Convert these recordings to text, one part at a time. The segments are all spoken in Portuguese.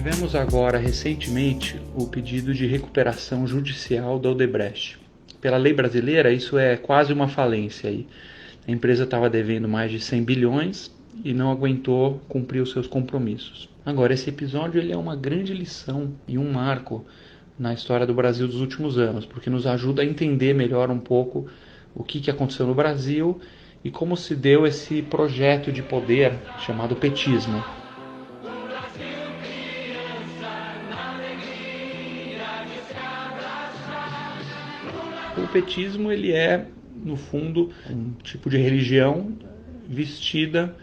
tivemos agora, recentemente, o pedido de recuperação judicial da Odebrecht. Pela lei brasileira, isso é quase uma falência aí. A empresa estava devendo mais de 100 bilhões e não aguentou cumprir os seus compromissos. Agora, esse episódio ele é uma grande lição e um marco na história do Brasil dos últimos anos, porque nos ajuda a entender melhor um pouco o que aconteceu no Brasil e como se deu esse projeto de poder chamado petismo. O petismo ele é, no fundo, um tipo de religião vestida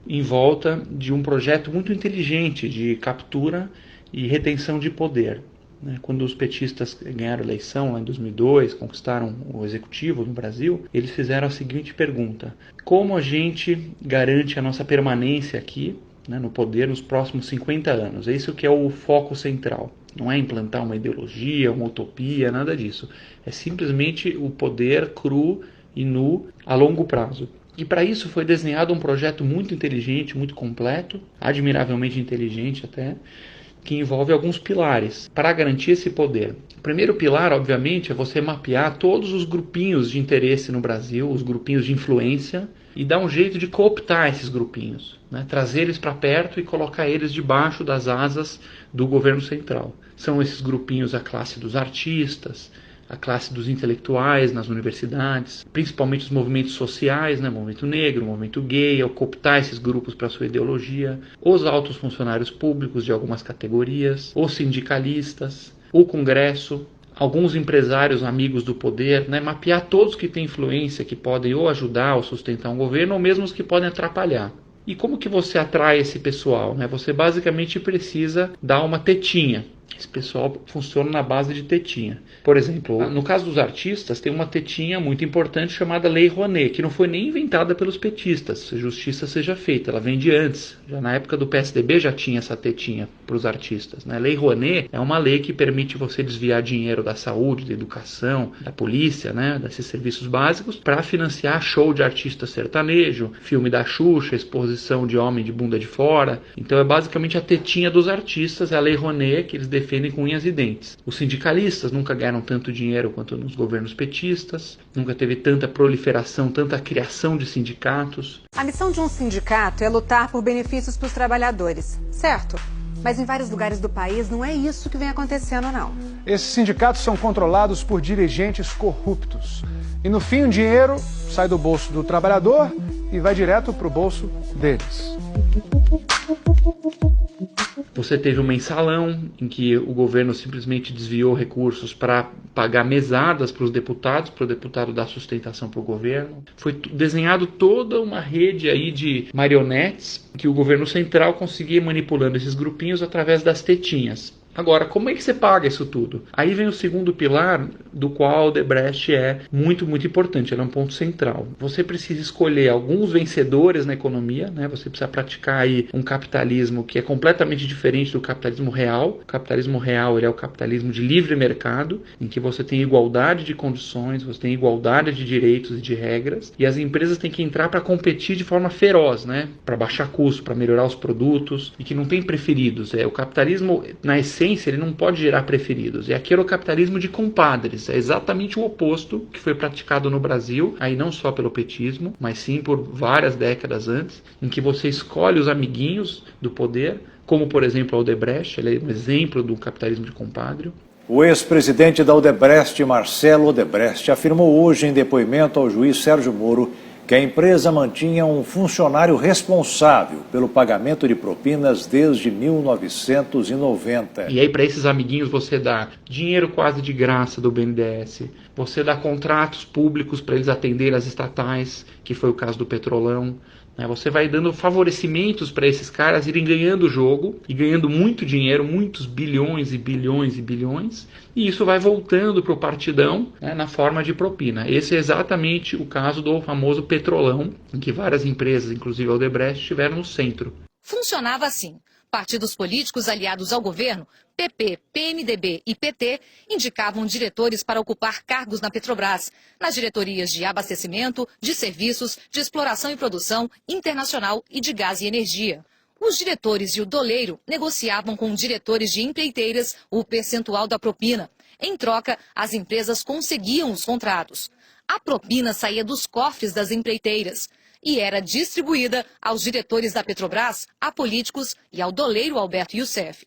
em volta de um projeto muito inteligente de captura e retenção de poder. Quando os petistas ganharam a eleição lá em 2002, conquistaram o executivo no Brasil, eles fizeram a seguinte pergunta: como a gente garante a nossa permanência aqui, no poder nos próximos 50 anos? É isso que é o foco central. Não é implantar uma ideologia, uma utopia, nada disso. É simplesmente o poder cru e nu a longo prazo. E para isso foi desenhado um projeto muito inteligente, muito completo, admiravelmente inteligente até, que envolve alguns pilares para garantir esse poder. O primeiro pilar, obviamente, é você mapear todos os grupinhos de interesse no Brasil, os grupinhos de influência, e dar um jeito de cooptar esses grupinhos, trazer eles para perto e colocar eles debaixo das asas do governo central. São esses grupinhos a classe dos artistas, a classe dos intelectuais nas universidades, principalmente os movimentos sociais, movimento negro, movimento gay, ao cooptar esses grupos para sua ideologia, os altos funcionários públicos de algumas categorias, os sindicalistas, o Congresso, alguns empresários amigos do poder, mapear todos que têm influência, que podem ou ajudar ou sustentar um governo, ou mesmo os que podem atrapalhar. E como que você atrai esse pessoal? Você basicamente precisa dar uma tetinha. Esse pessoal funciona na base de tetinha. Por exemplo, no caso dos artistas, tem uma tetinha muito importante chamada Lei Rouanet, que não foi nem inventada pelos petistas, se justiça seja feita, ela vem de antes. Já na época do PSDB já tinha essa tetinha para os artistas. A Lei Rouanet é uma lei que permite você desviar dinheiro da saúde, da educação, da polícia, desses serviços básicos, para financiar show de artista sertanejo, filme da Xuxa, exposição de homem de bunda de fora. Então é basicamente a tetinha dos artistas, é a Lei Rouanet, que eles defendem com unhas e dentes. Os sindicalistas nunca ganharam tanto dinheiro quanto nos governos petistas, nunca teve tanta proliferação, tanta criação de sindicatos. A missão de um sindicato é lutar por benefícios para os trabalhadores, certo? Mas em vários lugares do país não é isso que vem acontecendo, não. Esses sindicatos são controlados por dirigentes corruptos. E no fim o dinheiro sai do bolso do trabalhador e vai direto para o bolso deles. Você teve um mensalão em que o governo simplesmente desviou recursos para pagar mesadas para os deputados, para o deputado dar sustentação para o governo. Foi desenhado toda uma rede aí de marionetes que o governo central conseguia ir manipulando esses grupinhos através das tetinhas. Agora, como é que você paga isso tudo? Aí vem o segundo pilar, do qual a Odebrecht é muito, muito importante. Ela é um ponto central. Você precisa escolher alguns vencedores na economia, Você precisa praticar aí um capitalismo que é completamente diferente do capitalismo real. O capitalismo real ele é o capitalismo de livre mercado, em que você tem igualdade de condições, você tem igualdade de direitos e de regras, e as empresas têm que entrar para competir de forma feroz, Para baixar custo, para melhorar os produtos, e que não tem preferidos. O capitalismo, na essência, ele não pode gerar preferidos. E aqui era o capitalismo de compadres. É exatamente o oposto que foi praticado no Brasil, aí não só pelo petismo, mas sim por várias décadas antes, em que você escolhe os amiguinhos do poder, como por exemplo a Odebrecht, ele é um exemplo do capitalismo de compadre. O ex-presidente da Odebrecht, Marcelo Odebrecht, afirmou hoje em depoimento ao juiz Sérgio Moro que a empresa mantinha um funcionário responsável pelo pagamento de propinas desde 1990. E aí para esses amiguinhos você dá dinheiro quase de graça do BNDES, você dá contratos públicos para eles atenderem as estatais, que foi o caso do Petrolão. Você vai dando favorecimentos para esses caras irem ganhando o jogo e ganhando muito dinheiro, muitos bilhões e bilhões e bilhões, e isso vai voltando para o partidão na forma de propina. Esse é exatamente o caso do famoso Petrolão, em que várias empresas, inclusive a Odebrecht, estiveram no centro. Funcionava assim. Partidos políticos aliados ao governo, PP, PMDB e PT, indicavam diretores para ocupar cargos na Petrobras, nas diretorias de abastecimento, de serviços, de exploração e produção internacional e de gás e energia. Os diretores e o doleiro negociavam com diretores de empreiteiras o percentual da propina. Em troca, as empresas conseguiam os contratos. A propina saía dos cofres das empreiteiras e era distribuída aos diretores da Petrobras, a políticos e ao doleiro Alberto Youssef.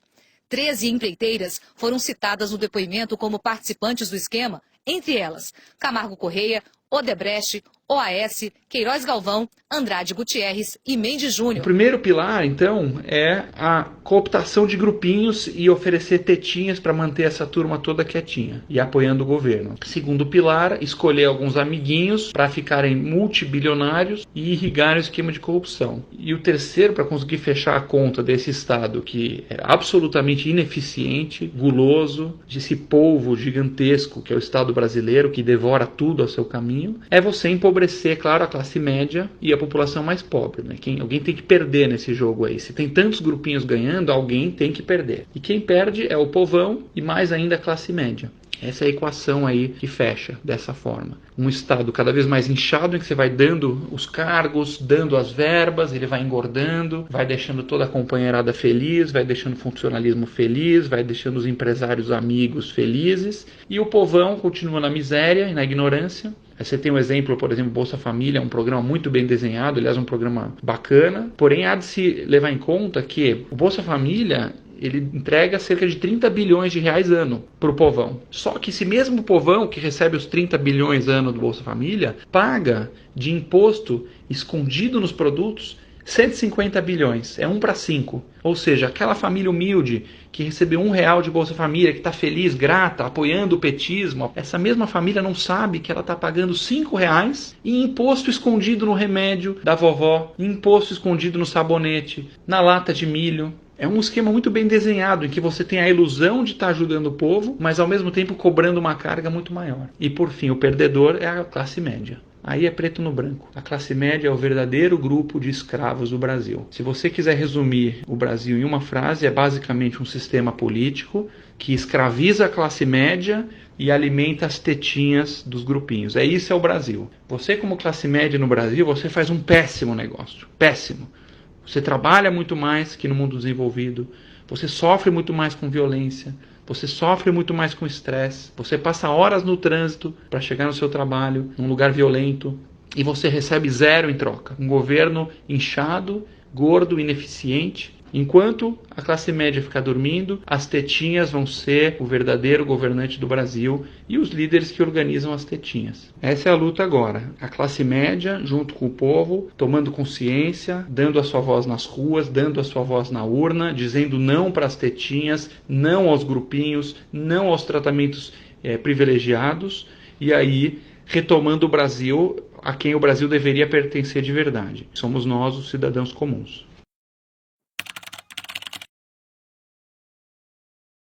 13 empreiteiras foram citadas no depoimento como participantes do esquema, entre elas Camargo Correia, Odebrecht, OAS, Queiroz Galvão, Andrade Gutierrez e Mendes O Júnior. primeiro pilar, então, é a cooptação de grupinhos e oferecer tetinhas para manter essa turma toda quietinha e apoiando o governo. Segundo pilar, escolher alguns amiguinhos para ficarem multibilionários e irrigar o esquema de corrupção. E o terceiro, para conseguir fechar a conta desse Estado que é absolutamente ineficiente, guloso, desse polvo gigantesco que é o Estado brasileiro, que devora tudo ao seu caminho, é você empobrecer, claro, a classe média e a população mais pobre, né? Alguém tem que perder nesse jogo aí. Se tem tantos grupinhos ganhando, alguém tem que perder. E quem perde é o povão e mais ainda a classe média. Essa é a equação aí que fecha dessa forma. Um Estado cada vez mais inchado, em que você vai dando os cargos, dando as verbas, ele vai engordando, vai deixando toda a companheirada feliz, vai deixando o funcionalismo feliz, vai deixando os empresários amigos felizes, e o povão continua na miséria e na ignorância. Aí você tem um exemplo, por exemplo, Bolsa Família, um programa muito bem desenhado, aliás, um programa bacana, porém há de se levar em conta que o Bolsa Família, ele entrega cerca de 30 bilhões de reais ano para o povão. Só que esse mesmo povão que recebe os 30 bilhões ano do Bolsa Família, paga de imposto escondido nos produtos 150 bilhões, é 1 para 5. Ou seja, aquela família humilde que recebeu R$1 de Bolsa Família, que está feliz, grata, apoiando o petismo, essa mesma família não sabe que ela está pagando R$5 em imposto escondido no remédio da vovó, em imposto escondido no sabonete, na lata de milho. É um esquema muito bem desenhado, em que você tem a ilusão de estar ajudando o povo, mas ao mesmo tempo cobrando uma carga muito maior. E por fim, o perdedor é a classe média. Aí é preto no branco. A classe média é o verdadeiro grupo de escravos do Brasil. Se você quiser resumir o Brasil em uma frase, é basicamente um sistema político que escraviza a classe média e alimenta as tetinhas dos grupinhos. Isso é o Brasil. Você, como classe média no Brasil, você faz um péssimo negócio. Péssimo. Você trabalha muito mais que no mundo desenvolvido. Você sofre muito mais com violência. Você sofre muito mais com estresse. Você passa horas no trânsito para chegar no seu trabalho, num lugar violento, e você recebe zero em troca. Um governo inchado, gordo, ineficiente. Enquanto a classe média ficar dormindo, as tetinhas vão ser o verdadeiro governante do Brasil e os líderes que organizam as tetinhas. Essa é a luta agora. A classe média, junto com o povo, tomando consciência, dando a sua voz nas ruas, dando a sua voz na urna, dizendo não para as tetinhas, não aos grupinhos, não aos tratamentos privilegiados, e aí retomando o Brasil a quem o Brasil deveria pertencer de verdade. Somos nós, os cidadãos comuns.